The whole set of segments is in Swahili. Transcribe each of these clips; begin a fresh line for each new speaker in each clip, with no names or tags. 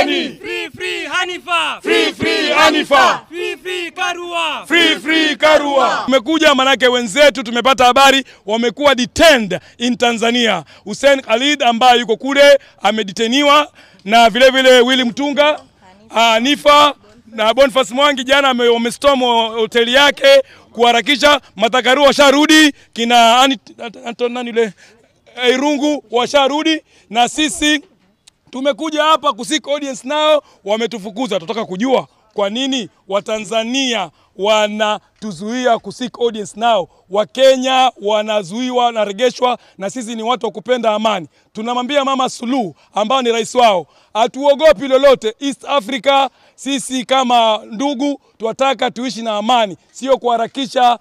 Ombeni.
Free Hanifa.
Free Hanifa.
Free Karua.
Free Karua. Tumekuja manake wenzetu tumepata habari wamekuwa detained in Tanzania. Hussein Khalid ambaye yuko kule amedeteniwa, na vile vile Willy Mtunga, Hanifa na Boniface Mwangi jana wamestorm hoteli yake kuharakisha. Martha Karua washarudi, kina Anton yule Irungu washarudi, na sisi tumekuja hapa kusik audience nao wametufukuza. Tunataka kujua kwa nini Watanzania wanatuzuia kusik audience nao, Wakenya wanazuiwa na regeshwa, na sisi ni watu wa kupenda amani. Tunamwambia Mama Suluhu ambao ni rais wao, hatuogopi lolote. East Africa sisi kama ndugu tunataka tuishi na amani, sio kuharakisha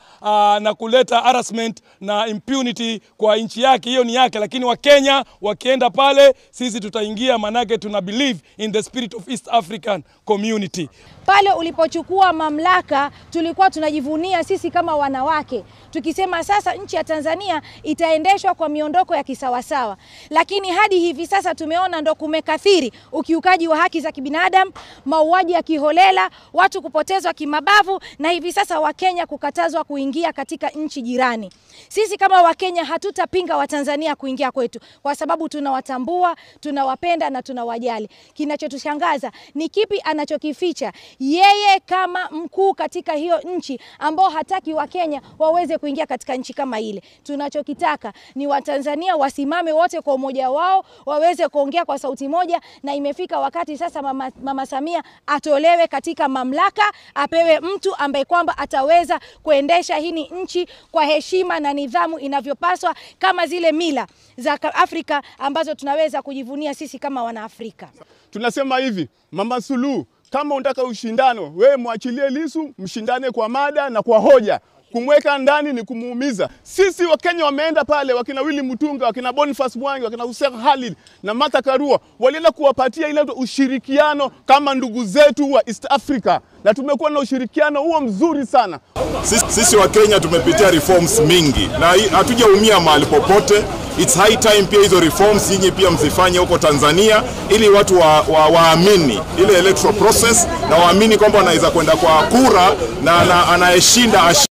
na kuleta harassment na impunity kwa nchi yake. Hiyo ni yake, lakini Wakenya wakienda pale sisi tutaingia, manake tuna believe in the spirit of East African community.
Pale ulipochukua mamlaka tulikuwa tunajivunia sisi kama wanawake, tukisema sasa nchi ya Tanzania itaendeshwa kwa miondoko ya kisawasawa, lakini hadi hivi sasa tumeona ndo kumekathiri ukiukaji wa haki za kibinadamu, mauaji ya kiholela, watu kupotezwa kimabavu, na hivi sasa Wakenya kukatazwa kuingia katika nchi jirani. Sisi kama Wakenya hatutapinga Watanzania kuingia kwetu, kwa sababu tunawatambua, tunawapenda na tunawajali. Kinachotushangaza ni kipi anachokificha yeye kama mkuu katika hiyo nchi, ambao hataki Wakenya waweze kuingia katika nchi kama ile. Tunachokitaka ni Watanzania wasimame wote kwa umoja wao, waweze kuongea kwa sauti moja, na imefika wakati sasa Mama Samia atolewe katika mamlaka, apewe mtu ambaye kwamba ataweza kuendesha hii nchi kwa heshima na nidhamu inavyopaswa, kama zile mila za Afrika ambazo tunaweza kujivunia sisi kama Wanaafrika.
Tunasema hivi, Mama Suluhu, kama unataka ushindano, wewe muachilie Lissu, mshindane kwa mada na kwa hoja. Kumweka ndani ni kumuumiza. Sisi Wakenya wameenda pale, wakina Willy Mtunga, wakina Boniface Mwangi, wakina Hussein Khalid na Martha Karua, walienda kuwapatia ile ushirikiano kama ndugu zetu wa East Africa, na tumekuwa na ushirikiano huo mzuri sana.
Sisi Wakenya tumepitia reforms mingi na hatujaumia mahali popote. It's high time pia hizo reforms nyinyi pia mzifanye huko Tanzania, ili watu waamini ile electoral process, na waamini kwamba wanaweza kwenda kwa kura na anayeshinda